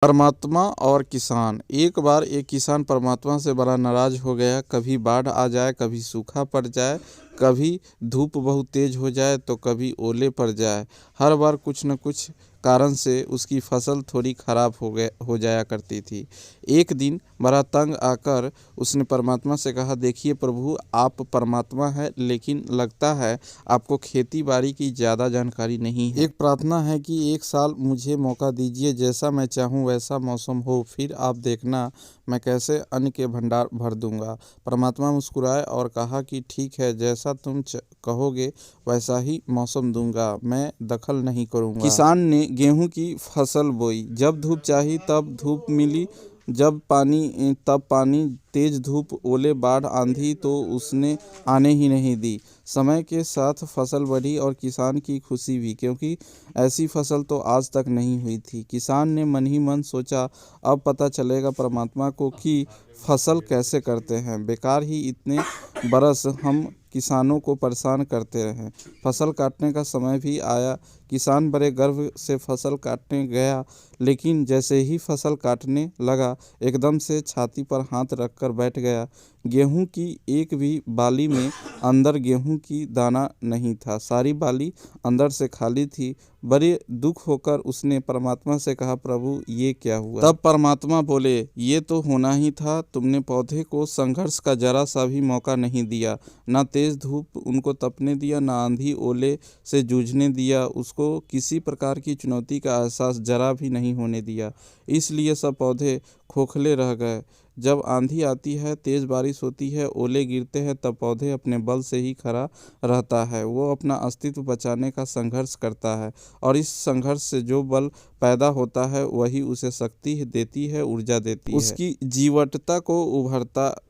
परमात्मा और किसान। एक बार एक किसान परमात्मा से बड़ा नाराज हो गया। कभी बाढ़ आ जाए, कभी सूखा पड़ जाए, कभी धूप बहुत तेज हो जाए तो कभी ओले पड़ जाए। हर बार कुछ न कुछ कारण से उसकी फसल थोड़ी खराब हो जाया करती थी। एक दिन बड़ा तंग आकर उसने परमात्मा से कहा, देखिए प्रभु, आप परमात्मा है, लेकिन लगता है आपको खेती बाड़ी की ज़्यादा जानकारी नहीं है। एक प्रार्थना है कि एक साल मुझे मौका दीजिए, जैसा मैं चाहूँ वैसा मौसम हो, फिर आप देखना मैं कैसे अन्न के भंडार भर दूंगा। परमात्मा मुस्कुराए और कहा कि ठीक है, जैसा तुम कहोगे वैसा ही मौसम दूंगा, मैं दखल नहीं करूंगा। किसान ने गेहूं की फसल बोई। जब धूप चाही तब धूप मिली, जब पानी तब पानी, तेज धूप, ओले, बाढ़, आंधी तो उसने आने ही नहीं दी। समय के साथ फसल बढ़ी और किसान की खुशी भी, क्योंकि ऐसी फसल तो आज तक नहीं हुई थी। किसान ने मन ही मन सोचा, अब पता चलेगा परमात्मा को कि फसल कैसे करते हैं। बेकार ही इतने बरस हम किसानों को परेशान करते रहे। फसल काटने का समय भी आया। किसान बड़े गर्व से फसल काटने गया, लेकिन जैसे ही फसल काटने लगा एकदम से छाती पर हाथ रखकर बैठ गया। गेहूं की एक भी बाली में अंदर गेहूं की दाना नहीं था, सारी बाली अंदर से खाली थी। बड़े दुख होकर उसने परमात्मा से कहा, प्रभु ये क्या हुआ? तब परमात्मा बोले, ये तो होना ही था। तुमने पौधे को संघर्ष का जरा सा भी मौका नहीं दिया, ना तेज धूप उनको तपने दिया, ना आंधी ओले से जूझने दिया, उसको किसी प्रकार की चुनौती का एहसास जरा भी नहीं होने दिया। इसलिए सब पौधे खोखले रह गए। जब आंधी आती है, तेज बारिश होती है, ओले गिरते हैं, तब पौधे अपने बल से ही खड़ा रहता है। वो अपना अस्तित्व बचाने का संघर्ष करता है, और इस संघर्ष से जो बल पैदा होता है वही उसे शक्ति देती है, ऊर्जा देती है, उसकी जीवटता को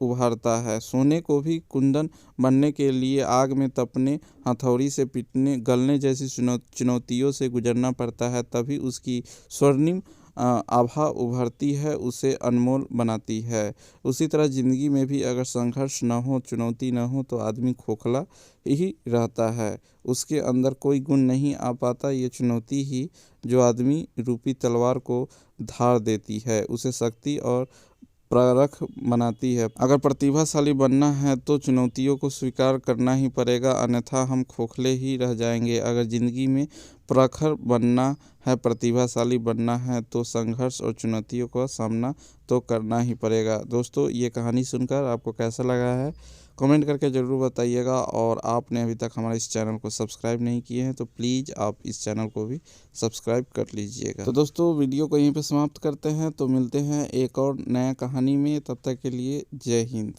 उभारता है। सोने को भी कुंदन बनने के लिए आग में तपने, हथौड़ी से पीटने, गलने जैसी चुनौतियों से गुजरना पड़ता है, तभी उसकी स्वर्णिम आभा उभरती है, उसे अनमोल बनाती है। उसी तरह ज़िंदगी में भी अगर संघर्ष न हो, चुनौती न हो, तो आदमी खोखला ही रहता है। उसके अंदर कोई गुण नहीं आ पाता। ये चुनौती ही जो आदमी रूपी तलवार को धार देती है, उसे शक्ति और परख बनाती है। अगर प्रतिभाशाली बनना है तो चुनौतियों को स्वीकार करना ही पड़ेगा, अन्यथा हम खोखले ही रह जाएंगे। अगर ज़िंदगी में प्रखर बनना है, प्रतिभाशाली बनना है, तो संघर्ष और चुनौतियों का सामना तो करना ही पड़ेगा। दोस्तों, ये कहानी सुनकर आपको कैसा लगा है कमेंट करके ज़रूर बताइएगा। और आपने अभी तक हमारे इस चैनल को सब्सक्राइब नहीं किए हैं तो प्लीज़ आप इस चैनल को भी सब्सक्राइब कर लीजिएगा। तो दोस्तों, वीडियो को यहीं पे समाप्त करते हैं, तो मिलते हैं एक और नया कहानी में। तब तक के लिए जय हिंद।